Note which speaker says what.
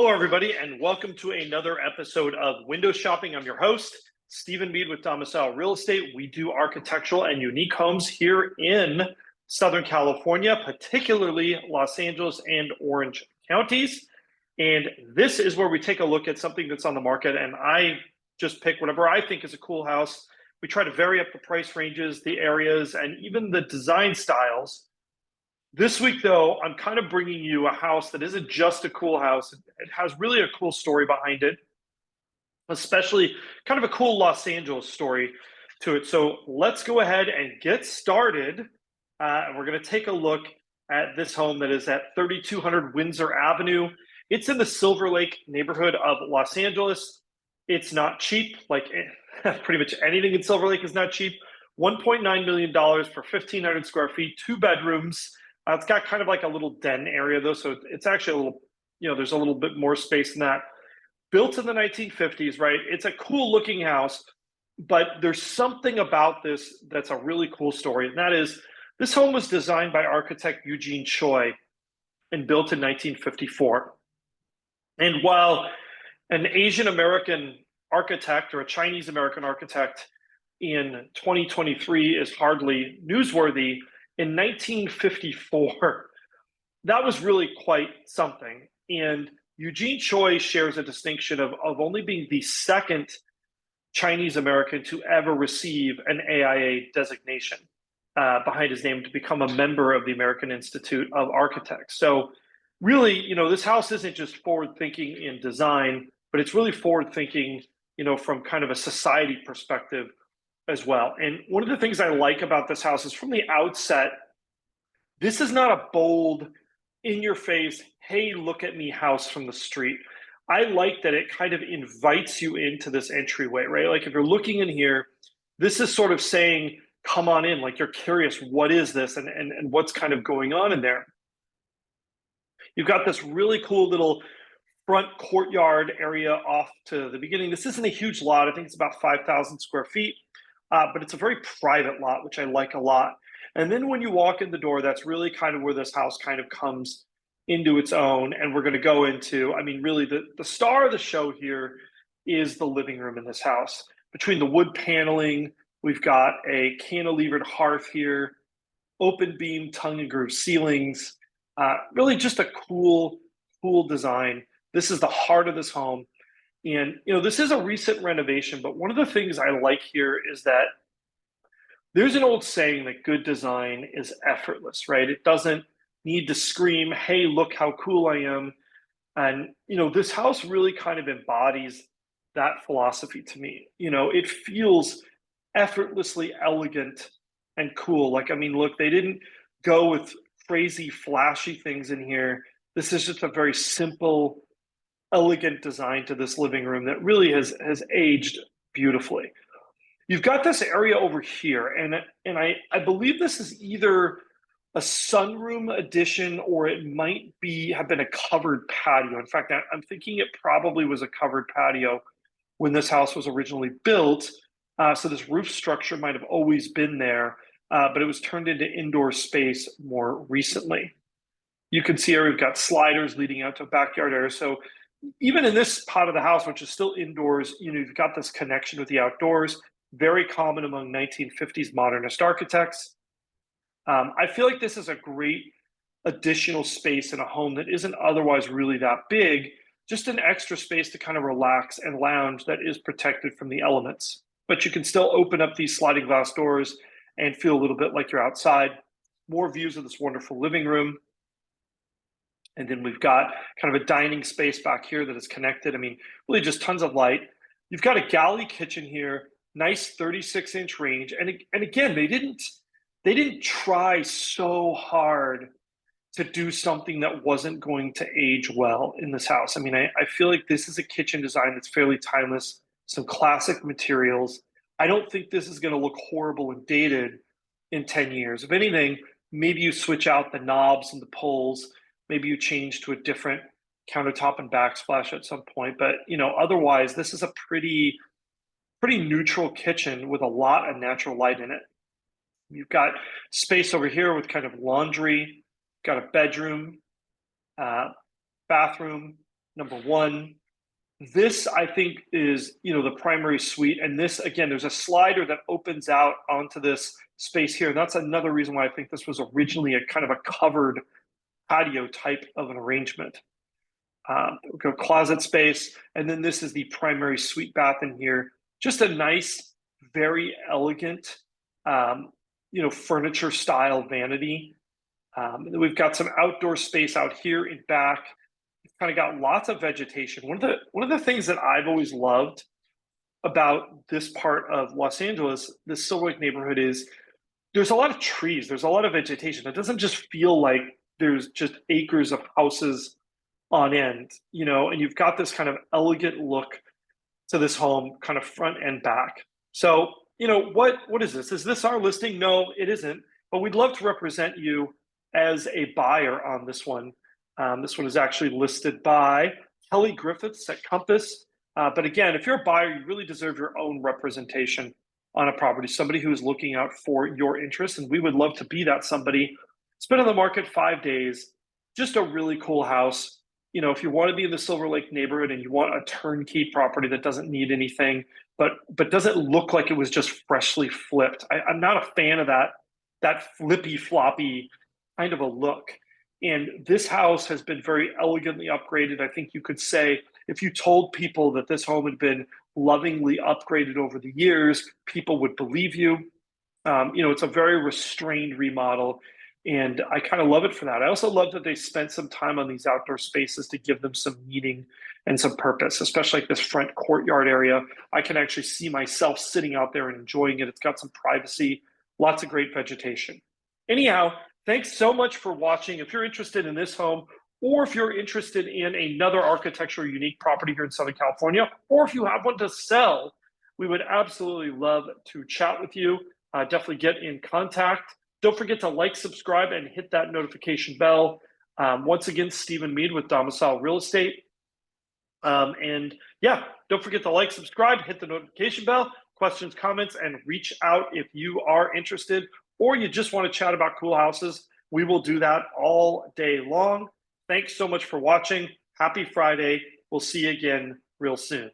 Speaker 1: Hello, everybody, and welcome to another episode of Window Shopping. I'm your host, Stephen Meade with Domicile Real Estate. We do architectural and unique homes here in Southern California, particularly Los Angeles and Orange counties. And this is where we take a look at something that's on the market, and I just pick whatever I think is a cool house. We try to vary up the price ranges, the areas, and even the design styles. This week, though, I'm kind of bringing you a house that isn't just a cool house. It has really a cool story behind it, especially kind of a cool Los Angeles story to it. So let's go ahead and get started. And we're going to take a look at this home that is at 3200 Windsor Avenue. It's in the Silver Lake neighborhood of Los Angeles. It's not cheap. Like pretty much anything in Silver Lake is not cheap. $1.9 million for 1,500 square feet, 2 bedrooms. It's got kind of like a little den area though, so it's actually a little, there's a little bit more space than that. Built in the 1950s, right? It's a cool looking house, but there's something about this that's a really cool story, and that is this home was designed by architect Eugene Choy and built in 1954. And while an Asian American architect or a Chinese American architect in 2023 is hardly newsworthy, in 1954, that was really quite something. And Eugene Choy shares a distinction of only being the second Chinese American to ever receive an AIA designation behind his name to become a member of the American Institute of Architects. So really, this house isn't just forward thinking in design, but it's really forward thinking, from kind of a society perspective as well. And one of the things I like about this house is from the outset, this is not a bold, in your face, hey, look at me house from the street. I like that it kind of invites you into this entryway, right? Like if you're looking in here, this is sort of saying, come on in, like you're curious, what is this and what's kind of going on in there? You've got this really cool little front courtyard area off to the beginning. This isn't a huge lot. I think it's about 5,000 square feet. But it's a very private lot, which I like a lot. And then when you walk in the door, that's really kind of where this house kind of comes into its own. And we're going to go into, really the star of the show here is the living room in this house. Between the wood paneling, we've got a cantilevered hearth here, open beam tongue and groove ceilings, really just a cool design. This is the heart of this home. And, this is a recent renovation, but one of the things I like here is that there's an old saying that good design is effortless, right? It doesn't need to scream, hey, look how cool I am. And, this house really kind of embodies that philosophy to me. It feels effortlessly elegant and cool. Look, they didn't go with crazy, flashy things in here. This is just a very simple, elegant design to this living room that really has aged beautifully. You've got this area over here, and I believe this is either a sunroom addition or it might have been a covered patio. In fact, I'm thinking it probably was a covered patio when this house was originally built. So this roof structure might have always been there, but it was turned into indoor space more recently. You can see here we've got sliders leading out to a backyard area. So even in this part of the house, which is still indoors, you've got this connection with the outdoors, very common among 1950s modernist architects. I feel like this is a great additional space in a home that isn't otherwise really that big, just an extra space to kind of relax and lounge that is protected from the elements. But you can still open up these sliding glass doors and feel a little bit like you're outside. More views of this wonderful living room. And then we've got kind of a dining space back here that is connected. Really just tons of light. You've got a galley kitchen here, nice 36-inch range. And again, they didn't try so hard to do something that wasn't going to age well in this house. I feel like this is a kitchen design that's fairly timeless, some classic materials. I don't think this is going to look horrible and dated in 10 years. If anything, maybe you switch out the knobs and the pulls. Maybe you change to a different countertop and backsplash at some point. But, otherwise, this is a pretty neutral kitchen with a lot of natural light in it. You've got space over here with kind of laundry, got a bedroom, bathroom, number one. This, I think, is, the primary suite. And this, again, there's a slider that opens out onto this space here. And that's another reason why I think this was originally a kind of a covered patio type of an arrangement. We've got closet space. And then this is the primary suite bath in here. Just a nice, very elegant, furniture style vanity. And then we've got some outdoor space out here in back. We've kind of got lots of vegetation. One of the things that I've always loved about this part of Los Angeles, this Silver Lake neighborhood, is there's a lot of trees. There's a lot of vegetation. It doesn't just feel like there's just acres of houses on end, and you've got this kind of elegant look to this home, kind of front and back. So, what is this? Is this our listing? No, it isn't. But we'd love to represent you as a buyer on this one. This one is actually listed by Kelly Griffiths at Compass. But again, if you're a buyer, you really deserve your own representation on a property, somebody who is looking out for your interests. And we would love to be that somebody. It's been on the market 5 days, just a really cool house. If you want to be in the Silver Lake neighborhood and you want a turnkey property that doesn't need anything, but doesn't look like it was just freshly flipped. I'm not a fan of that flippy floppy kind of a look. And this house has been very elegantly upgraded. I think you could say, if you told people that this home had been lovingly upgraded over the years, people would believe you. It's a very restrained remodel. And I kind of love it for that. I also love that they spent some time on these outdoor spaces to give them some meaning and some purpose, especially like this front courtyard area. I can actually see myself sitting out there and enjoying it. It's got some privacy, lots of great vegetation. Anyhow, thanks so much for watching. If you're interested in this home, or if you're interested in another architectural unique property here in Southern California, or if you have one to sell, we would absolutely love to chat with you. Definitely get in contact. Don't forget to like, subscribe, and hit that notification bell. Once again, Stephen Meade with Domicile Real Estate. And yeah, don't forget to like, subscribe, hit the notification bell, questions, comments, and reach out if you are interested or you just want to chat about cool houses. We will do that all day long. Thanks so much for watching. Happy Friday. We'll see you again real soon.